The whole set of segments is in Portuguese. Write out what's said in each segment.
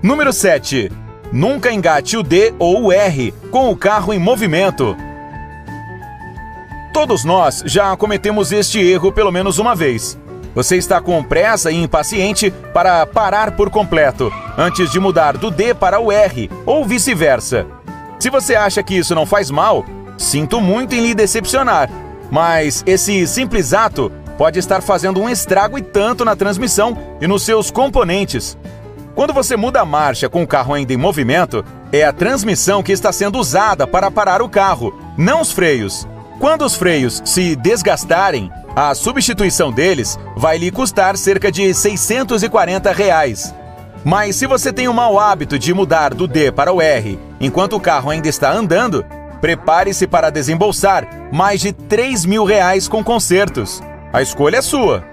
Número 7. Nunca engate o D ou o R com o carro em movimento. Todos nós já cometemos este erro pelo menos uma vez. Você está com pressa e impaciente para parar por completo, antes de mudar do D para o R, ou vice-versa. Se você acha que isso não faz mal, sinto muito em lhe decepcionar, mas esse simples ato pode estar fazendo um estrago e tanto na transmissão e nos seus componentes. Quando você muda a marcha com o carro ainda em movimento, é a transmissão que está sendo usada para parar o carro, não os freios. Quando os freios se desgastarem, a substituição deles vai lhe custar cerca de R$ 640. Mas se você tem o mau hábito de mudar do D para o R enquanto o carro ainda está andando, prepare-se para desembolsar mais de R$ 3.000 com consertos. A escolha é sua.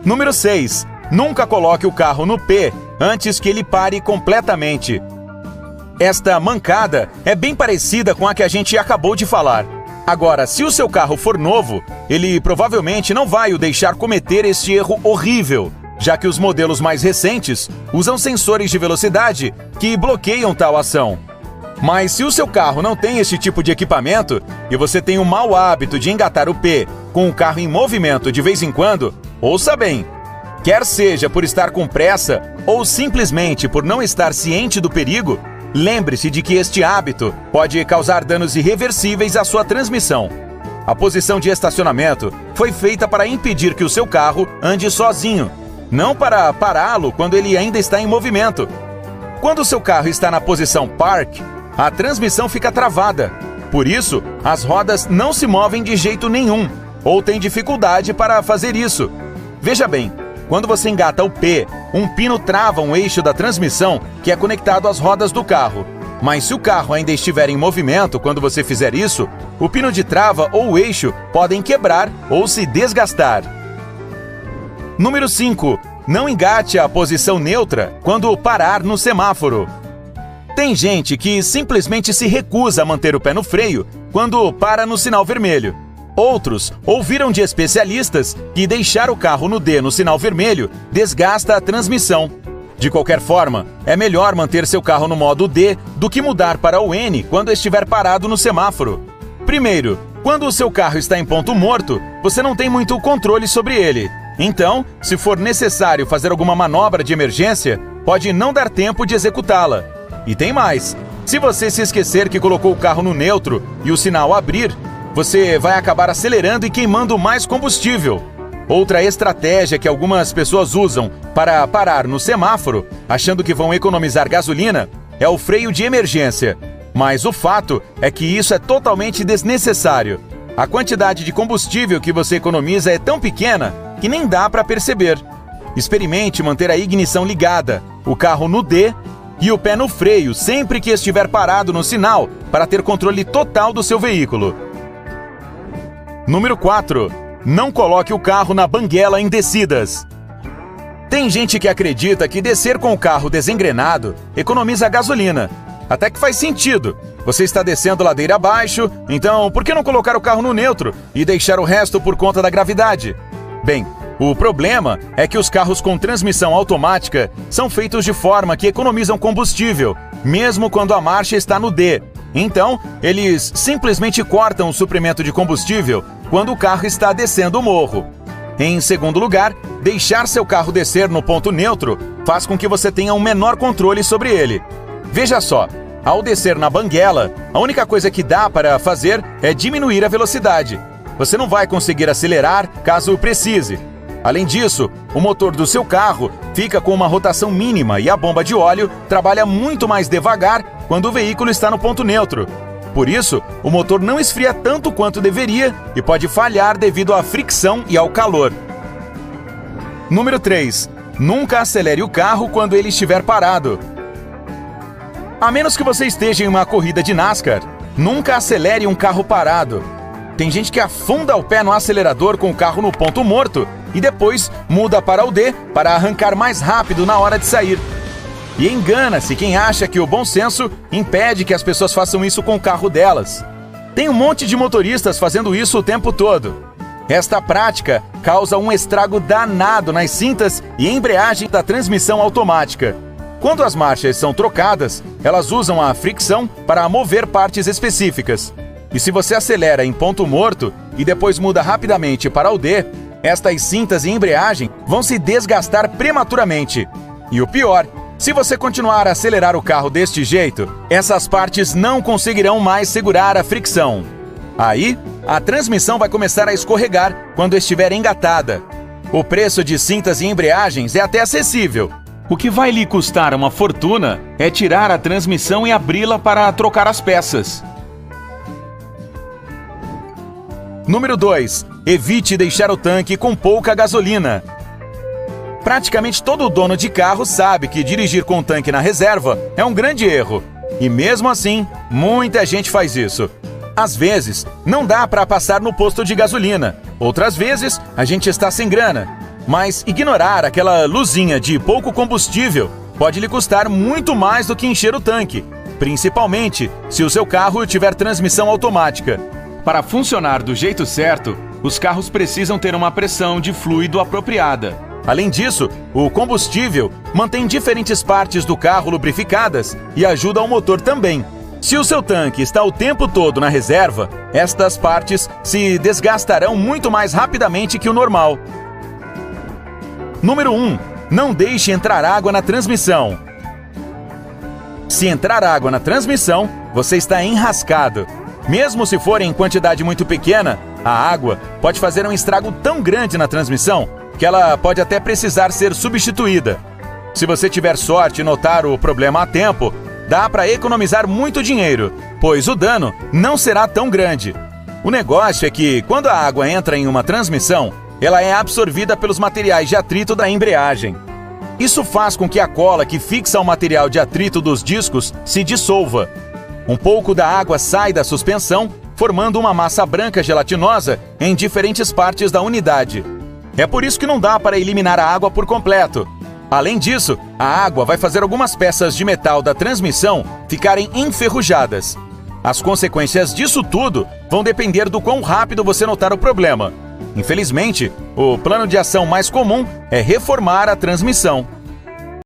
Número 6. Nunca coloque o carro no P antes que ele pare completamente. Esta mancada é bem parecida com a que a gente acabou de falar. Agora, se o seu carro for novo, ele provavelmente não vai o deixar cometer este erro horrível, já que os modelos mais recentes usam sensores de velocidade que bloqueiam tal ação. Mas se o seu carro não tem esse tipo de equipamento e você tem o mau hábito de engatar o P com o carro em movimento de vez em quando, ouça bem, quer seja por estar com pressa ou simplesmente por não estar ciente do perigo, lembre-se de que este hábito pode causar danos irreversíveis à sua transmissão. A posição de estacionamento foi feita para impedir que o seu carro ande sozinho, não para pará-lo quando ele ainda está em movimento. Quando o seu carro está na posição Park, a transmissão fica travada. Por isso, as rodas não se movem de jeito nenhum, ou tem dificuldade para fazer isso. Veja bem, quando você engata o P, um pino trava um eixo da transmissão que é conectado às rodas do carro. Mas se o carro ainda estiver em movimento quando você fizer isso, o pino de trava ou o eixo podem quebrar ou se desgastar. Número 5. Não engate a posição neutra quando parar no semáforo. Tem gente que simplesmente se recusa a manter o pé no freio quando para no sinal vermelho. Outros ouviram de especialistas que deixar o carro no D no sinal vermelho desgasta a transmissão. De qualquer forma, é melhor manter seu carro no modo D do que mudar para o N quando estiver parado no semáforo. Primeiro, quando o seu carro está em ponto morto, você não tem muito controle sobre ele. Então, se for necessário fazer alguma manobra de emergência, pode não dar tempo de executá-la. E tem mais. Se você se esquecer que colocou o carro no neutro e o sinal abrir, você vai acabar acelerando e queimando mais combustível. Outra estratégia que algumas pessoas usam para parar no semáforo, achando que vão economizar gasolina, é o freio de emergência. Mas o fato é que isso é totalmente desnecessário. A quantidade de combustível que você economiza é tão pequena que nem dá para perceber. Experimente manter a ignição ligada, o carro no D e o pé no freio sempre que estiver parado no sinal para ter controle total do seu veículo. Número 4. Não coloque o carro na banguela em descidas. Tem gente que acredita que descer com o carro desengrenado economiza gasolina. Até que faz sentido. Você está descendo ladeira abaixo, então por que não colocar o carro no neutro e deixar o resto por conta da gravidade? Bem, o problema é que os carros com transmissão automática são feitos de forma que economizam combustível, mesmo quando a marcha está no D. Então, eles simplesmente cortam o suprimento de combustível quando o carro está descendo o morro. Em segundo lugar, deixar seu carro descer no ponto neutro faz com que você tenha um menor controle sobre ele. Veja só, ao descer na banguela, a única coisa que dá para fazer é diminuir a velocidade. Você não vai conseguir acelerar caso precise. Além disso, o motor do seu carro fica com uma rotação mínima e a bomba de óleo trabalha muito mais devagar quando o veículo está no ponto neutro. Por isso, o motor não esfria tanto quanto deveria e pode falhar devido à fricção e ao calor. Número 3. Nunca acelere o carro quando ele estiver parado. A menos que você esteja em uma corrida de NASCAR, nunca acelere um carro parado. Tem gente que afunda o pé no acelerador com o carro no ponto morto e depois muda para o D para arrancar mais rápido na hora de sair. E engana-se quem acha que o bom senso impede que as pessoas façam isso com o carro delas. Tem um monte de motoristas fazendo isso o tempo todo. Esta prática causa um estrago danado nas cintas e embreagem da transmissão automática. Quando as marchas são trocadas, elas usam a fricção para mover partes específicas. E se você acelera em ponto morto e depois muda rapidamente para o D, estas cintas e embreagem vão se desgastar prematuramente. E o pior, se você continuar a acelerar o carro deste jeito, essas partes não conseguirão mais segurar a fricção. Aí, a transmissão vai começar a escorregar quando estiver engatada. O preço de cintas e embreagens é até acessível. O que vai lhe custar uma fortuna é tirar a transmissão e abri-la para trocar as peças. Número 2. Evite deixar o tanque com pouca gasolina. Praticamente todo dono de carro sabe que dirigir com o tanque na reserva é um grande erro. E mesmo assim, muita gente faz isso. Às vezes, não dá para passar no posto de gasolina. Outras vezes, a gente está sem grana. Mas ignorar aquela luzinha de pouco combustível pode lhe custar muito mais do que encher o tanque, principalmente se o seu carro tiver transmissão automática. Para funcionar do jeito certo, os carros precisam ter uma pressão de fluido apropriada. Além disso, o combustível mantém diferentes partes do carro lubrificadas e ajuda ao motor também. Se o seu tanque está o tempo todo na reserva, estas partes se desgastarão muito mais rapidamente que o normal. Número 1. Não deixe entrar água na transmissão. Se entrar água na transmissão, você está enrascado. Mesmo se for em quantidade muito pequena, a água pode fazer um estrago tão grande na transmissão que ela pode até precisar ser substituída. Se você tiver sorte e notar o problema a tempo, dá para economizar muito dinheiro, pois o dano não será tão grande. O negócio é que, quando a água entra em uma transmissão, ela é absorvida pelos materiais de atrito da embreagem. Isso faz com que a cola que fixa o material de atrito dos discos se dissolva. Um pouco da água sai da suspensão, formando uma massa branca gelatinosa em diferentes partes da unidade. É por isso que não dá para eliminar a água por completo. Além disso, a água vai fazer algumas peças de metal da transmissão ficarem enferrujadas. As consequências disso tudo vão depender do quão rápido você notar o problema. Infelizmente, o plano de ação mais comum é reformar a transmissão.